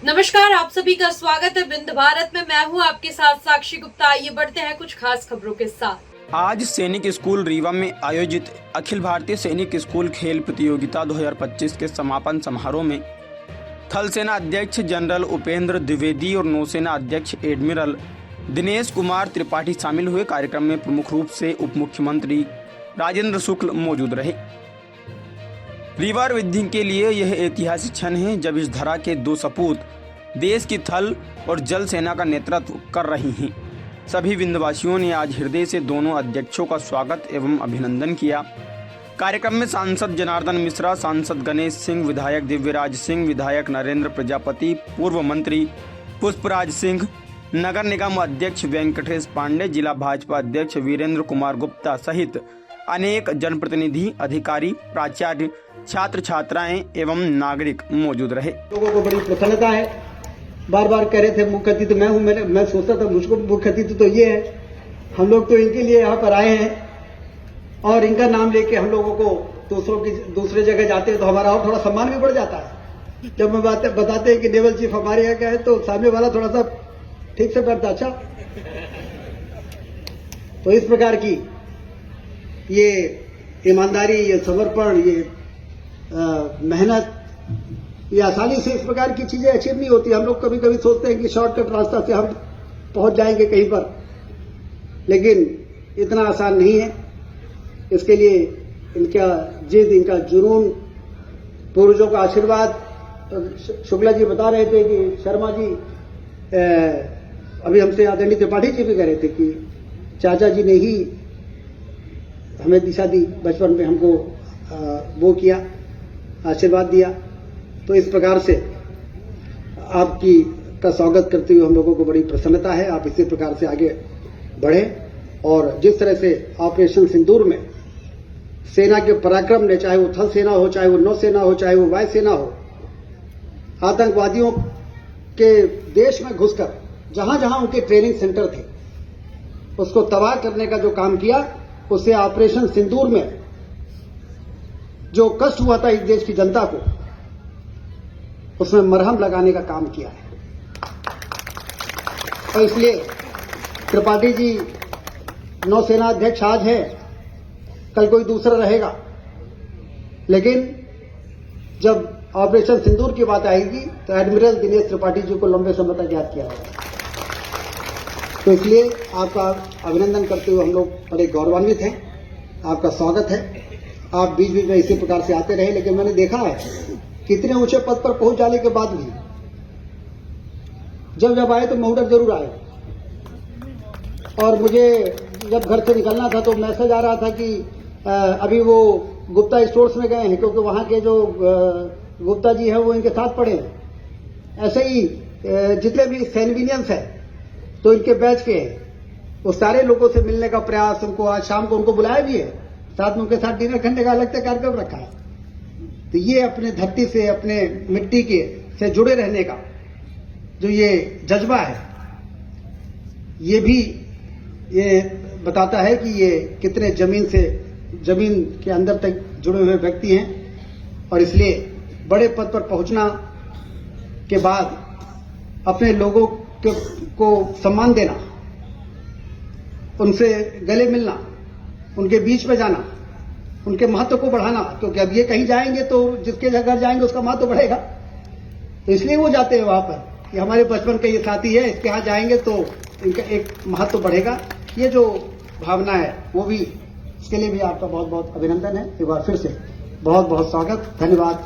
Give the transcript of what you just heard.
नमस्कार, आप सभी का स्वागत है बिंद भारत में। मैं हूं आपके साथ साक्षी गुप्ता। आइए बढ़ते हैं कुछ खास खबरों के साथ। आज सैनिक स्कूल रीवा में आयोजित अखिल भारतीय सैनिक स्कूल खेल प्रतियोगिता 2025 के समापन समारोह में थल सेना अध्यक्ष जनरल उपेंद्र द्विवेदी और नौसेना अध्यक्ष एडमिरल दिनेश कुमार त्रिपाठी शामिल हुए। कार्यक्रम में प्रमुख रूप से उप मुख्यमंत्री राजेंद्र शुक्ल मौजूद रहे। रीवा विद्धि के लिए यह ऐतिहासिक क्षण है जब इस धरा के दो सपूत देश की थल और जल सेना का नेतृत्व कर रही हैं। सभी विंध्यवासियों ने आज हृदय से दोनों अध्यक्षों का स्वागत एवं अभिनंदन किया। कार्यक्रम में सांसद जनार्दन मिश्रा, सांसद गणेश सिंह, विधायक दिव्यराज सिंह, विधायक नरेंद्र प्रजापति, पूर्व मंत्री पुष्पराज सिंह, नगर निगम अध्यक्ष वेंकटेश पांडे, जिला भाजपा अध्यक्ष वीरेंद्र कुमार गुप्ता सहित अनेक जनप्रतिनिधि, अधिकारी, प्राचार्य, छात्र छात्राएं एवं नागरिक मौजूद रहे। लोगों को बड़ी प्रसन्नता है। बार बार कह रहे थे मुख्य अतिथि मैं हूं। मैं सोचता था मुझको मुख्य अतिथि तो ये है, हम लोग तो इनके लिए यहाँ पर आए हैं और इनका नाम लेके हम लोगों को दूसरे जगह जाते हैं तो हमारा और थोड़ा सम्मान भी बढ़ जाता है। जब हम बताते हैं कि नेवल चीफ हमारे यहाँ का है तो सामने वाला थोड़ा सा ठीक से करता। अच्छा, तो इस प्रकार की ये ईमानदारी, ये समर्पण, ये मेहनत, ये आसानी से इस प्रकार की चीजें अचीव नहीं होती। हम लोग कभी कभी सोचते हैं कि शॉर्टकट रास्ता से हम पहुंच जाएंगे कहीं पर, लेकिन इतना आसान नहीं है। इसके लिए इनका जिद, इनका जुनून, पूर्वजों का आशीर्वाद। शुक्ला जी बता रहे थे कि शर्मा जी, अभी हमसे आदरणीय त्रिपाठी जी भी कह रहे थे कि चाचा जी ने ही हमें दिशा दी, बचपन में हमको वो किया, आशीर्वाद दिया। तो इस प्रकार से आपकी का स्वागत करते हुए हम लोगों को बड़ी प्रसन्नता है। आप इसी प्रकार से आगे बढ़े और जिस तरह से ऑपरेशन सिंदूर में सेना के पराक्रम ने, चाहे वो थल सेना हो, चाहे वो नौसेना हो, चाहे वो वायुसेना हो, आतंकवादियों के देश में घुसकर जहां जहां उनके ट्रेनिंग सेंटर थे उसको तबाह करने का जो काम किया, उससे ऑपरेशन सिंदूर में जो कष्ट हुआ था इस देश की जनता को, उसमें मरहम लगाने का काम किया है। और इसलिए त्रिपाठी जी नौसेना अध्यक्ष आज है, कल कोई दूसरा रहेगा, लेकिन जब ऑपरेशन सिंदूर की बात आएगी तो एडमिरल दिनेश त्रिपाठी जी को लंबे समय तक याद किया जाएगा। तो इसलिए आपका अभिनंदन करते हुए हम लोग बड़े गौरवान्वित हैं। आपका स्वागत है। आप बीच बीच में इसी प्रकार से आते रहे, लेकिन मैंने देखा है कितने ऊंचे पद पर पहुंच जाने के बाद भी जब आए तो महुडर जरूर आए। और मुझे जब घर से निकलना था तो मैसेज आ रहा था कि अभी वो गुप्ता स्टोर्स में गए हैं, क्योंकि वहां के जो गुप्ता जी हैं वो इनके साथ पड़े हैं। ऐसे ही जितने भी सैनिविलियंस हैं तो इनके बैच के हैं, वो सारे लोगों से मिलने का प्रयास, उनको आज शाम को उनको बुलाया भी है, साथ में उनके साथ डिनर करने का अलग से कार्यक्रम रखा है। तो ये अपने धरती से, अपने मिट्टी के से जुड़े रहने का जो ये जज्बा है, ये भी ये बताता है कि ये कितने जमीन के अंदर तक जुड़े हुए व्यक्ति हैं। और इसलिए बड़े पद पर पहुंचना के बाद अपने लोगों को सम्मान देना, उनसे गले मिलना, उनके बीच में जाना, उनके महत्व को बढ़ाना, क्योंकि अब ये कहीं जाएंगे तो जिसके घर जाएंगे उसका महत्व बढ़ेगा। तो इसलिए वो जाते हैं वहां पर कि हमारे बचपन के ये साथी है, इसके यहां जाएंगे तो इनका एक महत्व बढ़ेगा। ये जो भावना है वो भी, इसके लिए भी आपका बहुत बहुत अभिनंदन है। एक बार फिर से बहुत बहुत स्वागत, धन्यवाद।